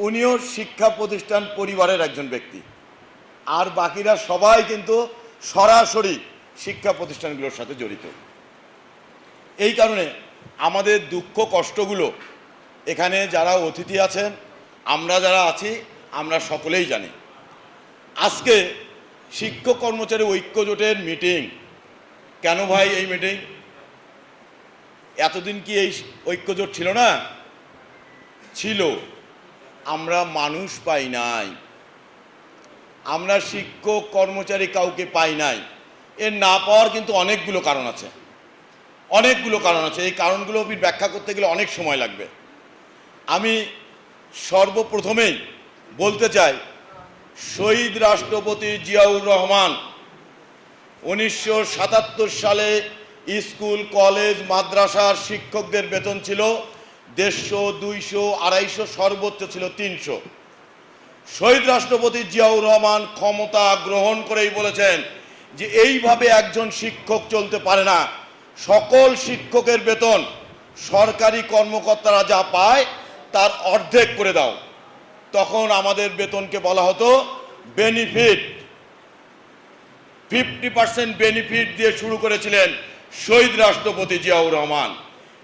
উনিও শিক্ষা প্রতিষ্ঠান পরিবারের একজন ব্যক্তি, আর বাকিরা সবাই কিন্তু সরাসরি শিক্ষা প্রতিষ্ঠানগুলোর সাথে জড়িত। এই কারণে আমাদের দুঃখ কষ্টগুলো এখানে যারা অতিথি আছেন, আমরা যারা আছি, আমরা সকলেই জানি। আজকে শিক্ষক কর্মচারী ঐক্য জোটের মিটিং। কেন ভাই এই মিটিং? এতদিন কি এই ঐক্য জোট ছিল না? ছিল। আমরা মানুষ পাই নাই, আমরা শিক্ষক কর্মচারী কাউকে পাই নাই। এর না পাওয়ার কিন্তু অনেকগুলো কারণ আছে, অনেকগুলো কারণ আছে। এই কারণগুলো ব্যাখ্যা করতে গেলে অনেক সময় লাগবে। আমি সর্বপ্রথমেই বলতে চাই, শহীদ রাষ্ট্রপতি জিয়াউর রহমান 1977 সালে স্কুল কলেজ মাদ্রাসার শিক্ষকদের বেতন ছিল 150, 200, 250, সর্বোচ্চ ছিল 300। শহীদ রাষ্ট্রপতি জিয়াউর রহমান ক্ষমতা গ্রহণ করেই বলেছেন যে এইভাবে একজন শিক্ষক চলতে পারে না, সকল শিক্ষকের বেতন সরকারি কর্মকর্তারা যা পায় তার অর্ধেক করে দাও। তখন আমাদের বেতনকে বলা হতো বেনিফিট। 50% বেনিফিট দিয়ে শুরু করেছিলেন শহীদ রাষ্ট্রপতি জিয়াউর রহমান।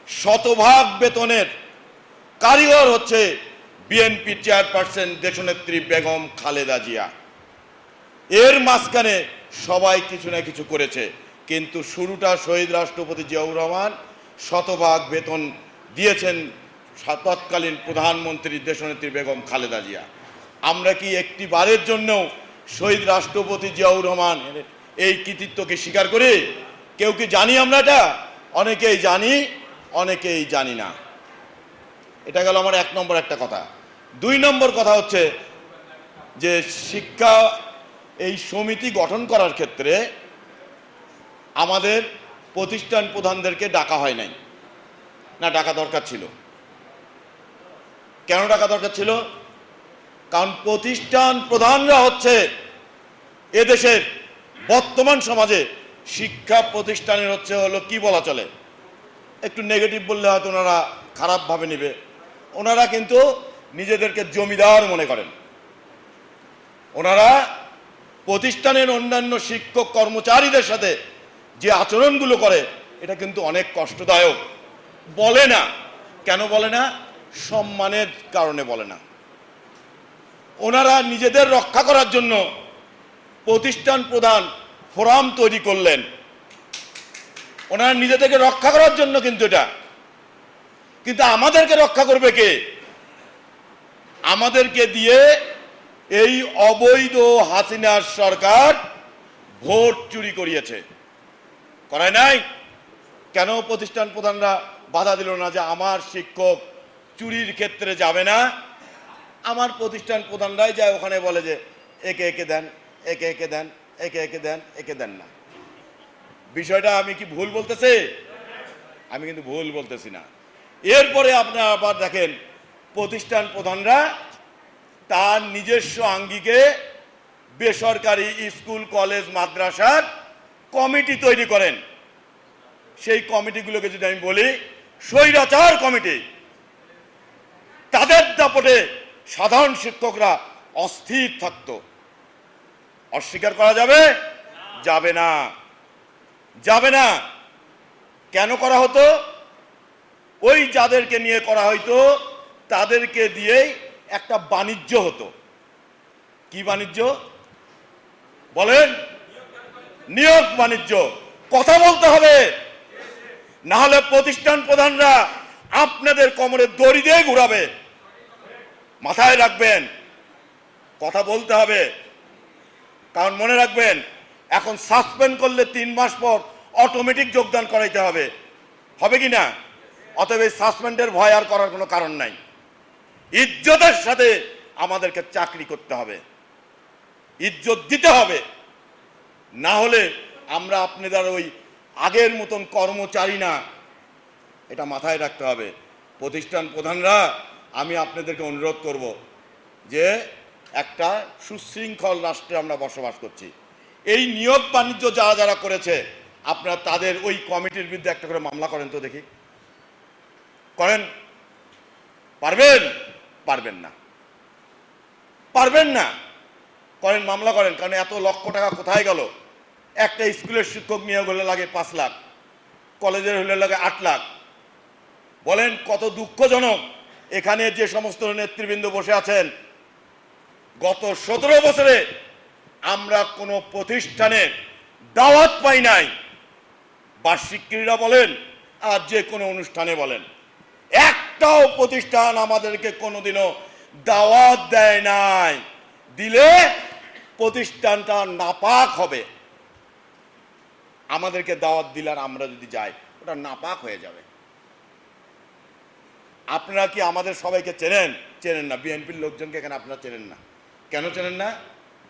শতভাগ বেতনের কারিগর হচ্ছে বিএনপি চেয়ারপারসন দেশনেত্রী বেগম খালেদা জিয়া। এর মাঝখানে সবাই কিছু না কিছু করেছে, কিন্তু শুরুটা শহীদ রাষ্ট্রপতি জিয়াউর রহমান শতভাগ বেতন দিয়েছেন তৎকালীন প্রধানমন্ত্রী দেশনেত্রী বেগম খালেদা জিয়া। আমরা কি একটি বারের জন্যও শহীদ রাষ্ট্রপতি জিয়াউর রহমান এই কৃতিত্বকে স্বীকার করি? কেউ কি জানি আমরা এটা? অনেকেই জানি, অনেকেই জানি না। এটা গেল আমার 1 নম্বর একটা কথা। 2 নম্বর কথা হচ্ছে যে শিক্ষা এই সমিতি গঠন করার ক্ষেত্রে আমাদের প্রতিষ্ঠান প্রধানদেরকে ডাকা হয় নাই, না ডাকা দরকার ছিল। কেন ডাকা দরকার ছিল? কারণ প্রতিষ্ঠান প্রধানরা হচ্ছে এদেশের বর্তমান সমাজে শিক্ষা প্রতিষ্ঠানের হলো কি বলা চলে, একটু নেগেটিভ বললে হয়তো ওনারা খারাপভাবে নেবে। ওনারা কিন্তু নিজেদেরকে জমিদার মনে করেন। ওনারা প্রতিষ্ঠানের অন্যান্য শিক্ষক কর্মচারীদের সাথে যে আচরণগুলো করে এটা কিন্তু অনেক কষ্টদায়ক। বলে না, কেন বলে না? সম্মানের কারণে বলে না। ওনারা নিজেদের রক্ষা করার জন্য প্রতিষ্ঠান প্রধান ফোরাম তৈরি করলেন। ওনারা নিজেদেরকে রক্ষা করার জন্য কিন্তু এটা, কিন্তু আমাদেরকে রক্ষা করবে কে? আমাদেরকে দিয়ে এই অবৈধ হাসিনার সরকার ভোট চুরি করিয়েছে, করায় নাই? কেন প্রতিষ্ঠান প্রধানরা বাধা দিল না যে আমার শিক্ষক চুরির ক্ষেত্রে যাবে না? আমার প্রতিষ্ঠান প্রধানরাই যায় ওখানে, বলে যে একে একে দেন, একে একে দেন, একে একে দেন, একে দেন না। বিষয়টা আমি কি ভুল বলতেছি? আমি কিন্তু ভুল বলতেছি না। এরপরে আপনারা আবার দেখেন প্রতিষ্ঠান প্রধানরা তার নিজস্ব আঙ্গিকে বেসরকারি স্কুল কলেজ মাদ্রাসার কমিটি তৈরি করেন। সেই কমিটিগুলোকে যদি আমি বলি স্বৈরাচার কমিটি, তাদের দাপটে সাধারণ শিক্ষকরা অস্থির থাকত। অস্বীকার করা যাবে? যাবে না, যাবে না। কেন করা হতো? ওই যাদেরকে নিয়ে করা হইতো তাদেরকে দিয়েই একটা বাণিজ্য হতো। কি বাণিজ্য বলেন? নিয়োগ বাণিজ্য। কথা বলতে হবে, না হলে প্রতিষ্ঠান প্রধানরা আপনাদের কোমরে দড়ি দিয়ে ঘুরাবে। মাথায় রাখবেন, কথা বলতে হবে। কারণ মনে রাখবেন, এখন সাসপেন্ড করলে 3 মাস পর অটোমেটিক যোগদান করাইতে হবে, হবে কি না? অতএব এই সাসপেন্ডের ভয় আর করার কোনো কারণ নাই। ইজ্জতের সাথে আমাদেরকে চাকরি করতে হবে, ইজ্জত দিতে হবে। না হলে আমরা আপনাদের ওই আগের মতন কর্মচারী না, এটা মাথায় রাখতে হবে। প্রতিষ্ঠান প্রধানরা, আমি আপনাদেরকে অনুরোধ করব যে একটা সুশৃঙ্খল রাষ্ট্রে আমরা বসবাস করছি। এই নিয়োগ বাণিজ্য যারা যারা করেছে আপনারা তাদের ওই কমিটির বিরুদ্ধে একটা করে মামলা করেন তো দেখি। করেন? পারবেন? পারবেন না। পারবেন না, করেন, মামলা করেন, কারণ এত লক্ষ টাকা কোথায় গেল? একটা স্কুলের শিক্ষক নিয়োগ হলে লাগে 5 লাখ, কলেজের হলে লাগে 8 লাখ। বলেন কত দুঃখজনক। এখানে যে সমস্ত নেতৃবৃন্দ বসে আছেন, গত 17 বছরে আমরা কোনো প্রতিষ্ঠানের দাওয়াত পাই নাই। বার্ষিক ক্রীড়া বলেন আর যে কোনো অনুষ্ঠানে বলেন, একটাও প্রতিষ্ঠান আমাদেরকে কোনোদিনও দাওয়াত দেয় নাই। দিলে প্রতিষ্ঠানটা নাপাক হবে। আমাদেরকে দাওয়াত দিলে আর আমরা যদি যাই, ওটা নাপাক হয়ে যাবে। আপনারা কি আমাদের সবাইকে চেনেন? চেনেন না। বিএনপির লোকজনকে এখানে আপনারা চেনেন না। কেন চেনেন না?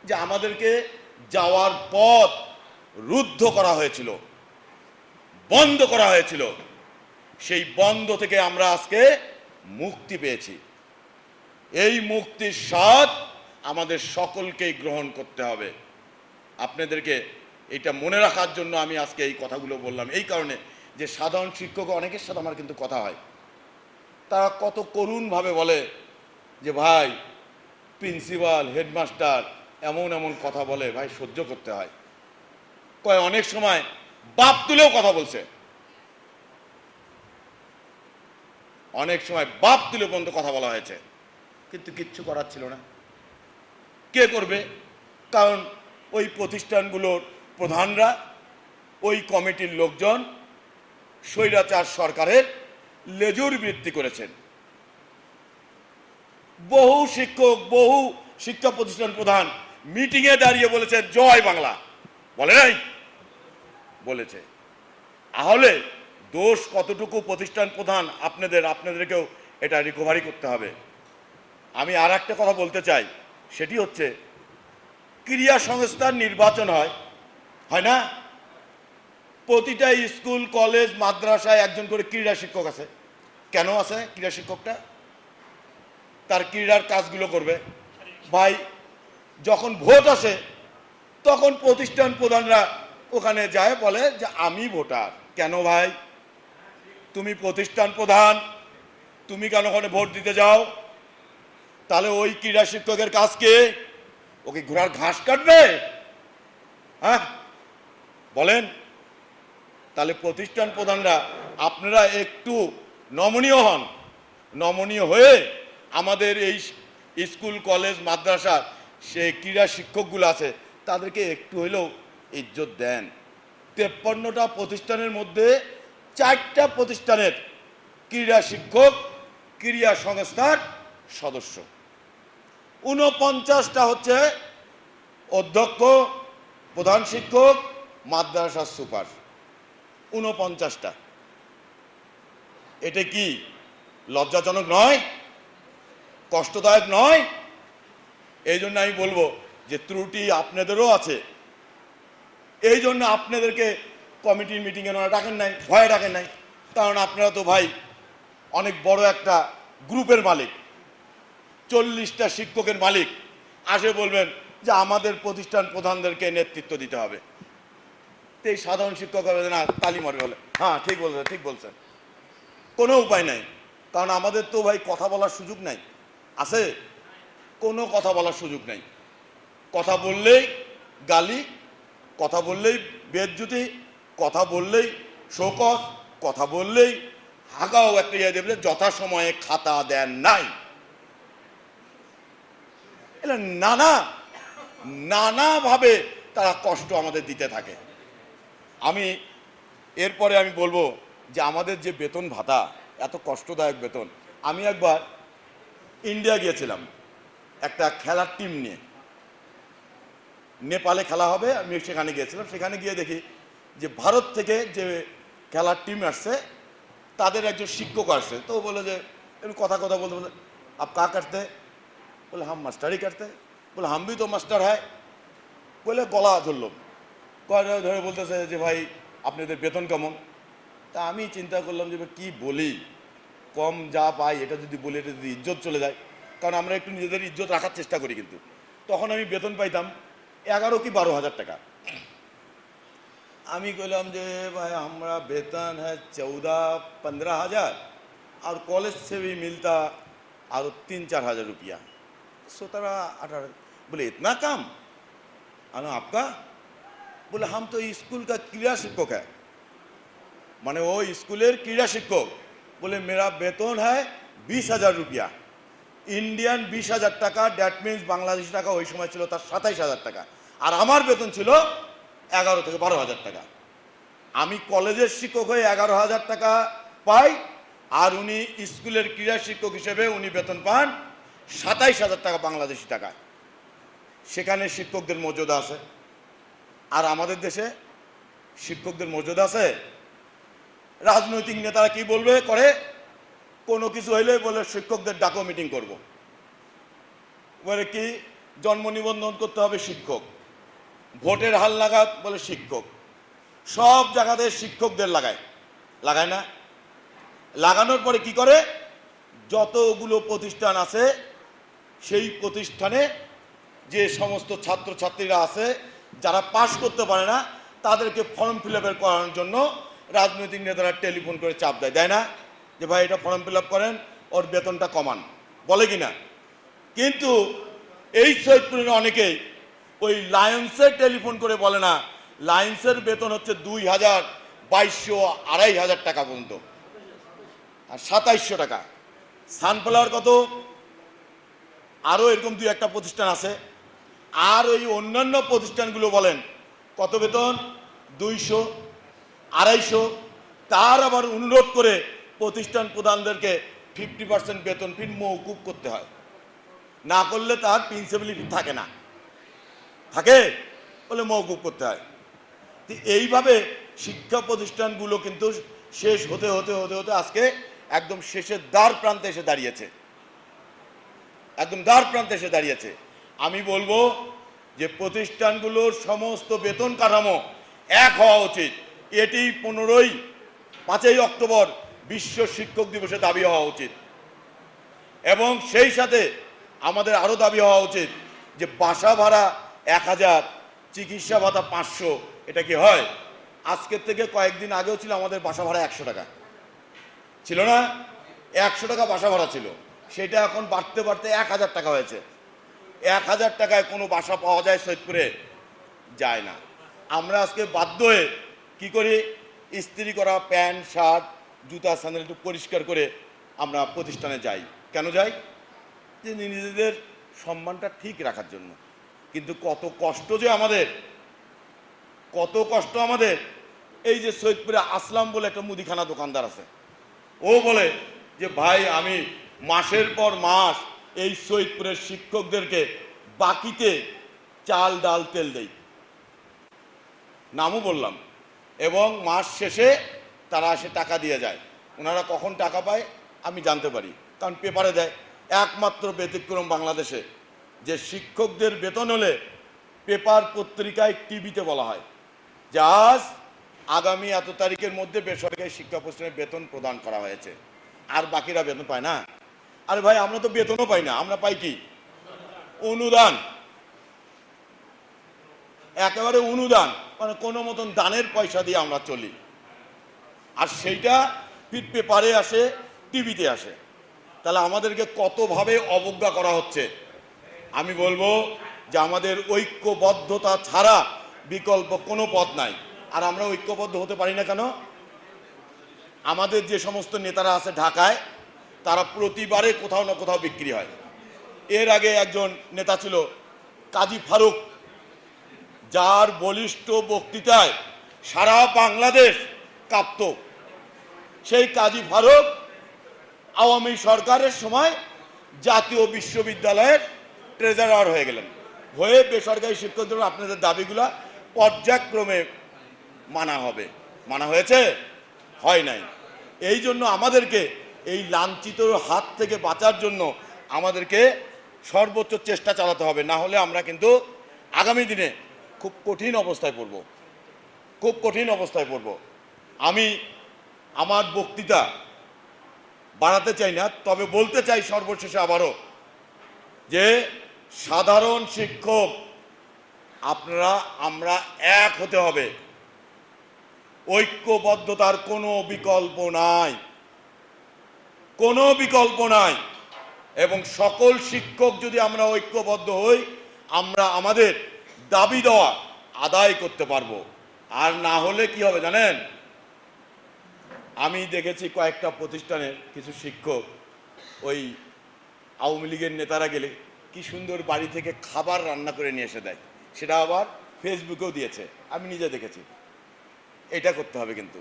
যে আমাদেরকে যাওয়ার পথ রুদ্ধ করা হয়েছিল, বন্ধ করা হয়েছিল। সেই বন্ধ থেকে আমরা আজকে মুক্তি পেয়েছি। এই মুক্তির স্বাদ আমাদের সকলকেই গ্রহণ করতে হবে। আপনাদেরকে এটা মনে রাখার জন্য আমি আজকে এই কথাগুলো বললাম, এই কারণে যে সাধারণ শিক্ষক অনেকের সাথে আমার কিন্তু কথা হয়। তারা কত করুণভাবে বলে যে ভাই, প্রিন্সিপাল, হেডমাস্টার এমন এমন কথা বলে, ভাই সহ্য করতে হয়। কয় অনেক সময় বাপ তুলেও কথা বলছে, অনেক সময় বাপ তুলে পর্যন্ত কথা বলা হয়েছে, কিন্তু কিচ্ছু করার ছিল না। কে করবে? কারণ ওই প্রতিষ্ঠানগুলোর প্রধানরা, ওই কমিটির লোকজন স্বৈরাচার সরকারের লেজুর বৃত্তি করেছেন। বহু শিক্ষক, বহু শিক্ষা প্রতিষ্ঠান প্রধান মিটিংয়ে দাঁড়িয়ে বলেছে জয় বাংলা, বলে নাই? বলেছে। তাহলে দোষ কতটুকু প্রতিষ্ঠান প্রধান? আপনাদেরকেও এটা রিকভারি করতে হবে। আমি আর একটা কথা বলতে চাই, সেটি হচ্ছে ক্রীড়া সংস্থার নির্বাচন হয় না? প্রতিটা স্কুল, কলেজ, মাদ্রাসায় একজন করে ক্রীড়া শিক্ষক আছে। কেন আছে ক্রীড়া শিক্ষকটা? তার ক্রীড়ার কাজগুলো করবে। ভাই যখন ভোট আসে তখন প্রতিষ্ঠান প্রধানরা ওখানে যায়, বলে যে আমি ভোটার। কেন ভাই? তুমি প্রতিষ্ঠান প্রধান, তুমি কেন ওখানে ভোট দিতে যাও? তাহলে ওই ক্রীড়া শিক্ষকের কাজ কে? ওকে ঘোড়ার ঘাস কাটবে? হ্যাঁ বলেন। তাহলে প্রতিষ্ঠান প্রধানরা আপনারা একটু নমনীয় হন। নমনীয় হয়ে আমাদের এই স্কুল, কলেজ, মাদ্রাসা সে ক্রীড়া শিক্ষকগুলো আছে, তাদেরকে একটু হলেও ইজ্জত দেন। 53টা প্রতিষ্ঠানের মধ্যে 4টা প্রতিষ্ঠানের ক্রীড়া শিক্ষক ক্রীড়া সংস্থার সদস্য, 49টা হচ্ছে অধ্যক্ষ, প্রধান শিক্ষক, মাদ্রাসার সুপার। 49টা। এটা কি লজ্জাজনক নয়? কষ্টদায়ক নয়? এই জন্য আমি বলবো যে ত্রুটি আপনাদেরও আছে। এই জন্য আপনাদেরকে কমিটির মিটিংয়ে ওনারা ডাকেন নাই, ভয়ে ডাকেন নাই। কারণ আপনারা তো ভাই অনেক বড় একটা গ্রুপের মালিক, 40টা শিক্ষকের মালিক। আসে বলবেন যে আমাদের প্রতিষ্ঠান প্রধানদেরকে নেতৃত্ব দিতে হবে। তো এই সাধারণ শিক্ষক হবে না, তালি মারবে, বলে হ্যাঁ ঠিক বলছেন, ঠিক বলছেন। কোনো উপায় নাই, কারণ আমাদের তো ভাই কথা বলার সুযোগ নাই। আছে? কোনো কথা বলার সুযোগ নাই। কথা বললেই গালি, কথা বললেই বেজ্জতি, কথা বললেই শোকজ, কথা বললেই হাগাও একটা ইয়ে দেবে, যথাসময়ে খাতা দেন নাই। এটা নানাভাবে তারা কষ্ট আমাদের দিতে থাকে। এরপরে আমি বলবো যে আমাদের যে বেতন ভাতা, এত কষ্টদায়ক বেতন। আমি একবার ইন্ডিয়া গিয়েছিলাম একটা খেলার টিম নিয়ে, নেপালে খেলা হবে, আমি সেখানে গিয়েছিলাম। সেখানে গিয়ে দেখি যে ভারত থেকে যে খেলার টিম আসছে তাদের একজন শিক্ষক আসছে। তো বলে যে একটু কথা বলতে বলে, আপ কা করতে? বলে হাম মাস্টারই করতে। বলে হাম ভি তো মাস্টার হয়। বলে গলা ধরল, গলা ধরে বলতেছে যে ভাই আপনাদের বেতন কেমন? তা আমি চিন্তা করলাম যে কি বলি, কম যা পাই এটা যদি বলি, এটা যদি ইজ্জত চলে যায়, কারণ আমরা একটু নিজেদের ইজ্জত রাখার চেষ্টা করি। কিন্তু তখন আমি বেতন পাইতাম 11 কি 12 হাজার টাকা। আমি কইলাম যে भाई हमारा वेतन है 14-15 हज़ार और कॉलेज से भी मिलता और 3-4 हज़ार रुपया। 17-18। बोले इतना कम? अनु आपका? बोले हम तो स्कूल का क्रीड़ा शिक्षक है। माने वो स्कूलेर क्रीड़ा शिक्षक। बोले मेरा वेतन है 20,000 रुपया, इंडियन 20,000 টাকা, ড্যাট মিনস বাংলাদেশি টাকা ওই সময় ছিল তার 27,000 টাকা, আর আমার বেতন ছিল 11 থেকে 12,000 টাকা। আমি কলেজের শিক্ষক হয়ে 11,000 টাকা পাই, আর উনি স্কুলের ক্রীড়া শিক্ষক হিসেবে উনি বেতন পান 27,000 টাকা বাংলাদেশি টাকা। সেখানে শিক্ষকদের মর্যাদা আছে, আর আমাদের দেশে শিক্ষকদের মর্যাদা আছে? রাজনৈতিক নেতারা কি বলবে করে, কোনো কিছু হইলে বলে শিক্ষকদের ডাকো মিটিং করব, বলে কি জন্ম নিবন্ধন করতে হবে শিক্ষক, ভোটের হাল লাগাত বলে শিক্ষক, সব জায়গাতে শিক্ষকদের লাগায় না? লাগানোর পরে কি করে, যতগুলো প্রতিষ্ঠান আছে সেই প্রতিষ্ঠানে যে সমস্ত ছাত্রছাত্রীরা আছে যারা পাশ করতে পারে না তাদেরকে ফর্ম ফিল আপ করানোর জন্য রাজনৈতিক নেতারা টেলিফোন করে চাপ দেয় না, যে ভাই এটা ফর্ম ফিল আপ করেন, ওর বেতনটা কমান, বলে কি না? কিন্তু এই সৈয়দপুরের অনেকেই ওই লায়ন্সে টেলিফোন করে বলে না, লায়ন্সের বেতন হচ্ছে 2,200, 2,500 টাকা পর্যন্ত, আর 2700 টাকা। সানফ্লাওয়ার কত? আরও এরকম 2-1টা প্রতিষ্ঠান আছে, আর ওই অন্যান্য প্রতিষ্ঠানগুলো বলেন কত বেতন? 200, 250। তার আবার অনুরোধ করে প্রতিষ্ঠান প্রধানদেরকে 50% বেতন ফি মওকুফ করতে হয়, না করলে তার প্রিন্সিপালিটি থাকে না, থাকে বলে মওকুফ করতে হয়। এইভাবে শিক্ষা প্রতিষ্ঠানগুলো কিন্তু শেষ হতে হতে হতে হতে আজকে একদম শেষের দ্বার প্রান্তে এসে দাঁড়িয়েছে, একদম দ্বার প্রান্তে এসে দাঁড়িয়েছে। আমি বলবো যে প্রতিষ্ঠানগুলোর সমস্ত বেতন কাঠামো এক হওয়া উচিত। এটি 5ই অক্টোবর বিশ্ব শিক্ষক দিবসে দাবি হওয়া উচিত, এবং সেই সাথে আমাদের আরও দাবি হওয়া উচিত যে বাসা ভাড়া 1,000, চিকিৎসা ভাতা 500, এটা কি হয়? আজকের থেকে কয়েকদিন আগেও ছিল আমাদের বাসা ভাড়া 100 টাকা, ছিল না? 100 টাকা বাসা ভাড়া ছিল, সেটা এখন বাড়তে বাড়তে 1,000 টাকা হয়েছে। 1,000 টাকায় কোনো বাসা পাওয়া যায় সৈয়দপুরে? যায় না। আমরা আজকে বাধ্য হয়ে কী করি, ইস্ত্রি করা প্যান্ট শার্ট জুতা স্যান্ডেল একটু পরিষ্কার করে আমরা প্রতিষ্ঠানে যাই। কেন যাই? যে নিজেদের সম্মানটা ঠিক রাখার জন্য। কিন্তু কত কষ্ট যে আমাদের, কত কষ্ট আমাদের। এই যে সৈয়দপুরে আসলাম বলে একটা মুদিখানা দোকানদার আছে, ও বলে যে ভাই আমি মাসের পর মাস এই সৈয়দপুরের শিক্ষকদেরকে বাকিতে চাল ডাল তেল দেই, নামও বললাম, এবং মাস শেষে তারা এসে টাকা দিয়ে যায়। ওনারা কখন টাকা পায় আমি জানতে পারি, কারণ পেপারে দেয়। একমাত্র ব্যতিক্রম বাংলাদেশে যে শিক্ষকদের বেতন হলে পেপার পত্রিকায় টিভিতে বলা হয় যে আজ আগামী এত তারিখের মধ্যে বেসরকারি শিক্ষা প্রতিষ্ঠানের বেতন প্রদান করা হয়েছে, আর বাকিরা বেতন পায় না। আরে ভাই আমরা তো বেতনও পাই না, আমরা পাই কি? অনুদান, একেবারে অনুদান, মানে কোনো মতন দানের পয়সা দিয়ে আমরা চলি, আর সেইটা ফির পেপারে আসে, টিভিতে আসে। তাহলে আমাদেরকে কতভাবে অবজ্ঞা করা হচ্ছে। আমি বলবো যে আমাদের ঐক্যবদ্ধতা ছাড়া বিকল্প কোনো পথ নাই। আর আমরা ঐক্যবদ্ধ হতে পারি না কেন? আমাদের যে সমস্ত নেতারা আছে ঢাকায়, তারা প্রতিবারে কোথাও না কোথাও বিক্রি হয়। এর আগে একজন নেতা ছিল কাজী ফারুক, যার বলিষ্ঠ বক্তৃতায় সারা বাংলাদেশ কাঁপত। সেই কাজী ফারুক আওয়ামী সরকারের সময় জাতীয় বিশ্ববিদ্যালয়ের ট্রেজারার হয়ে গেলেন, হয়ে বেসরকারি শিক্ষকদের আপনাদের দাবিগুলা পর্যায়ক্রমে মানা হবে, মানা হয়েছে? হয় নাই। এই জন্য আমাদেরকে এই লাঞ্ছিত হাত থেকে বাঁচার জন্য আমাদেরকে সর্বোচ্চ চেষ্টা চালাতে হবে, না হলে আমরা কিন্তু আগামী দিনে খুব কঠিন অবস্থায় পড়ব, খুব কঠিন অবস্থায় পড়ব। আমি আমার বক্তৃতা বাড়াতে চাই না, তবে বলতে চাই সর্বশেষে আবারও যে সাধারণ শিক্ষক আপনারা আমরা এক হতে হবে, ঐক্যবদ্ধতার কোনো বিকল্প নাই, কোনো বিকল্প নাই। এবং সকল শিক্ষক যদি আমরা ঐক্যবদ্ধ হই, আমরা আমাদের দাবি দেওয়া আদায় করতে পারবো। আর না হলে কি হবে জানেন, আমি দেখেছি কয়েকটা প্রতিষ্ঠানের কিছু শিক্ষক ওই আওয়ামী লীগের নেতারা গেলে কি সুন্দর বাড়ি থেকে খাবার রান্না করে নিয়ে এসে দেয়, সেটা আবার ফেসবুকেও দিয়েছে, আমি নিজে দেখেছি। এটা করতে হবে কিন্তু।